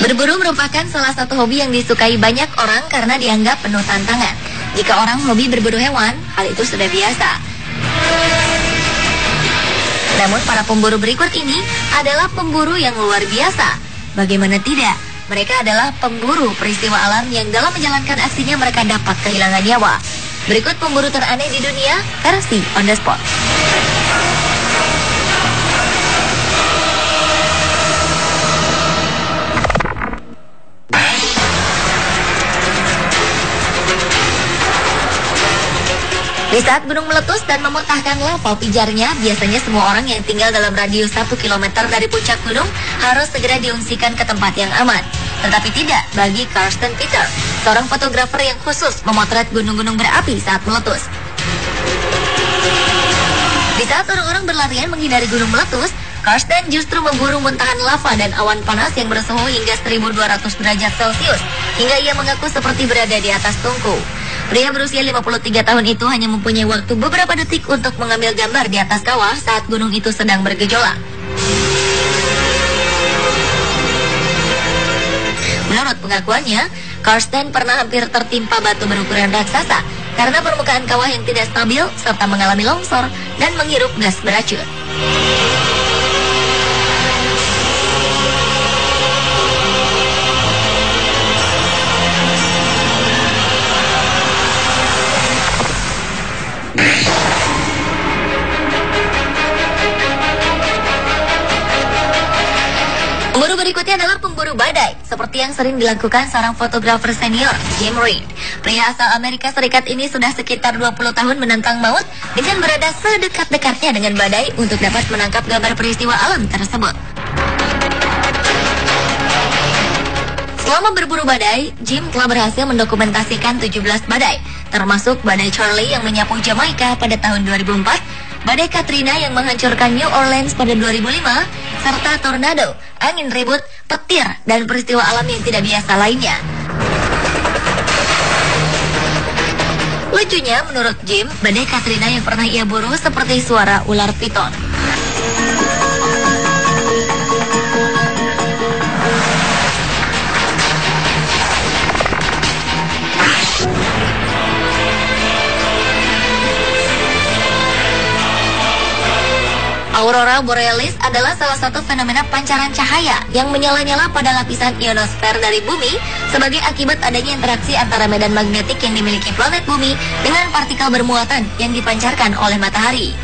Berburu merupakan salah satu hobi yang disukai banyak orang karena dianggap penuh tantangan. Jika orang hobi berburu hewan, hal itu sudah biasa. Namun para pemburu berikut ini adalah pemburu yang luar biasa. Bagaimana tidak? Mereka adalah pemburu peristiwa alam yang dalam menjalankan aksinya mereka dapat kehilangan nyawa. Berikut pemburu teraneh di dunia, versi on the spot. Di saat gunung meletus dan memuntahkan lava pijarnya, biasanya semua orang yang tinggal dalam radius 1 km dari puncak gunung harus segera diungsikan ke tempat yang aman. Tetapi tidak bagi Karsten Peter, seorang fotografer yang khusus memotret gunung-gunung berapi saat meletus. Di saat orang-orang berlarian menghindari gunung meletus, Karsten justru memburu muntahan lava dan awan panas yang bersuhu hingga 1200 derajat Celcius, hingga ia mengaku seperti berada di atas tungku. Pria berusia 53 tahun itu hanya mempunyai waktu beberapa detik untuk mengambil gambar di atas kawah saat gunung itu sedang bergejolak. Menurut pengakuannya, Karsten pernah hampir tertimpa batu berukuran raksasa karena permukaan kawah yang tidak stabil serta mengalami longsor dan menghirup gas beracun. Pemburu berikutnya adalah pemburu badai, seperti yang sering dilakukan seorang fotografer senior, Jim Reed. Pria asal Amerika Serikat ini sudah sekitar 20 tahun menantang maut dengan berada sedekat-dekatnya dengan badai untuk dapat menangkap gambar peristiwa alam tersebut. Selama berburu badai, Jim telah berhasil mendokumentasikan 17 badai, termasuk badai Charlie yang menyapu Jamaika pada tahun 2004, badai Katrina yang menghancurkan New Orleans pada 2005, serta tornado, angin ribut, petir, dan peristiwa alam yang tidak biasa lainnya. Lucunya, menurut Jim, badai Katrina yang pernah ia buru seperti suara ular piton. Aurora Borealis adalah salah satu fenomena pancaran cahaya yang menyala-nyala pada lapisan ionosfer dari bumi sebagai akibat adanya interaksi antara medan magnetik yang dimiliki planet bumi dengan partikel bermuatan yang dipancarkan oleh matahari.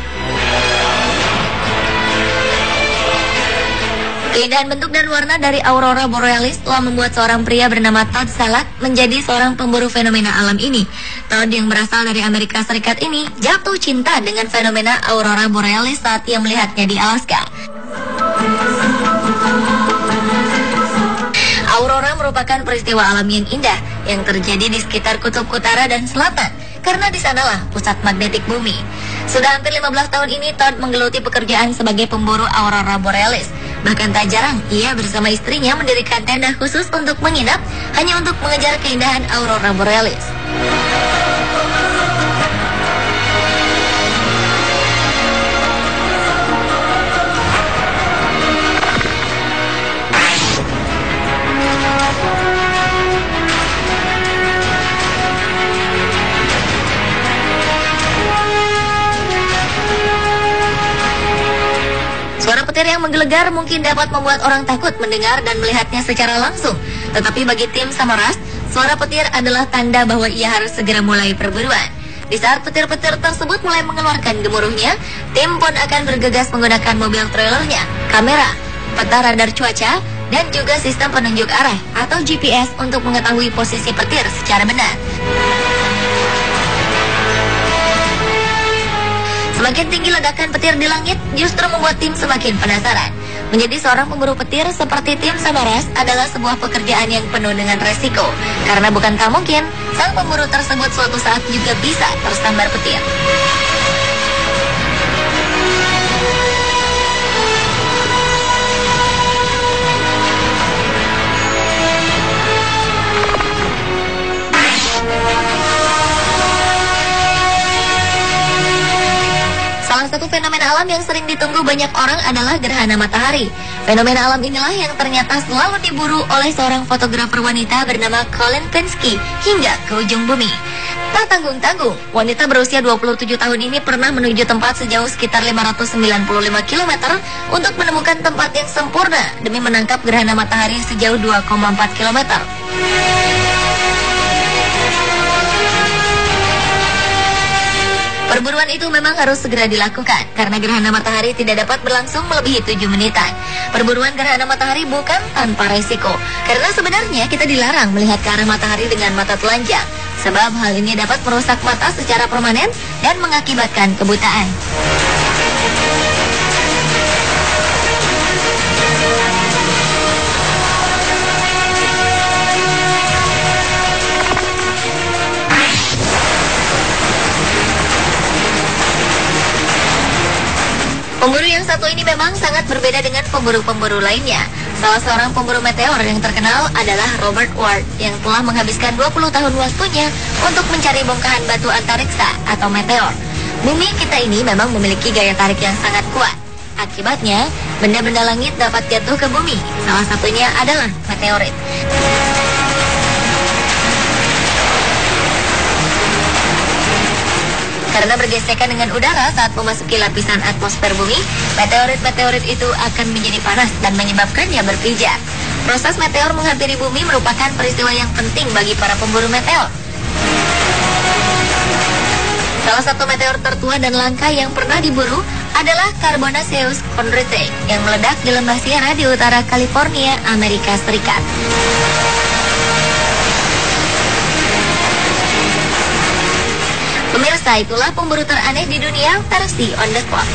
Keindahan bentuk dan warna dari Aurora Borealis telah membuat seorang pria bernama Todd Salak menjadi seorang pemburu fenomena alam ini. Todd yang berasal dari Amerika Serikat ini jatuh cinta dengan fenomena Aurora Borealis saat ia melihatnya di Alaska. Aurora merupakan peristiwa alam yang indah yang terjadi di sekitar kutub utara dan selatan, karena di sanalah pusat magnetik bumi. Sudah hampir 15 tahun ini Todd menggeluti pekerjaan sebagai pemburu Aurora Borealis. Bahkan tak jarang ia bersama istrinya mendirikan tenda khusus untuk menginap hanya untuk mengejar keindahan Aurora Borealis. Suara petir yang menggelegar mungkin dapat membuat orang takut mendengar dan melihatnya secara langsung. Tetapi bagi tim Samaras, suara petir adalah tanda bahwa ia harus segera mulai perburuan. Di saat petir-petir tersebut mulai mengeluarkan gemuruhnya, tim pun akan bergegas menggunakan mobil trailernya, kamera, peta radar cuaca, dan juga sistem penunjuk arah atau GPS untuk mengetahui posisi petir secara benar. Semakin tinggi ledakan petir di langit justru membuat tim semakin penasaran. Menjadi seorang pemburu petir seperti tim Samaras adalah sebuah pekerjaan yang penuh dengan resiko. Karena bukan tak mungkin, sang pemburu tersebut suatu saat juga bisa tersambar petir. Salah satu fenomena alam yang sering ditunggu banyak orang adalah gerhana matahari. Fenomena alam inilah yang ternyata selalu diburu oleh seorang fotografer wanita bernama Colleen Penske hingga ke ujung bumi. Tak tanggung-tanggung, wanita berusia 27 tahun ini pernah menuju tempat sejauh sekitar 595 km untuk menemukan tempat yang sempurna demi menangkap gerhana matahari sejauh 2,4 km. Perburuan itu memang harus segera dilakukan karena gerhana matahari tidak dapat berlangsung melebihi 7 menitan. Perburuan gerhana matahari bukan tanpa resiko, karena sebenarnya kita dilarang melihat ke arah matahari dengan mata telanjang, sebab hal ini dapat merusak mata secara permanen dan mengakibatkan kebutaan. Pemburu yang satu ini memang sangat berbeda dengan pemburu-pemburu lainnya. Salah seorang pemburu meteor yang terkenal adalah Robert Ward yang telah menghabiskan 20 tahun waktunya untuk mencari bongkahan batu antariksa atau meteor. Bumi kita ini memang memiliki gaya tarik yang sangat kuat. Akibatnya, benda-benda langit dapat jatuh ke bumi. Salah satunya adalah meteorit. Karena bergesekan dengan udara saat memasuki lapisan atmosfer bumi, meteorit-meteorit itu akan menjadi panas dan menyebabkannya berpijar. Proses meteor menghampiri bumi merupakan peristiwa yang penting bagi para pemburu meteor. Salah satu meteor tertua dan langka yang pernah diburu adalah Carbonaceous Chondrite yang meledak di lembah Sierra di utara California, Amerika Serikat. Pemirsa, itulah pemburu teraneh di dunia versi On The Spot.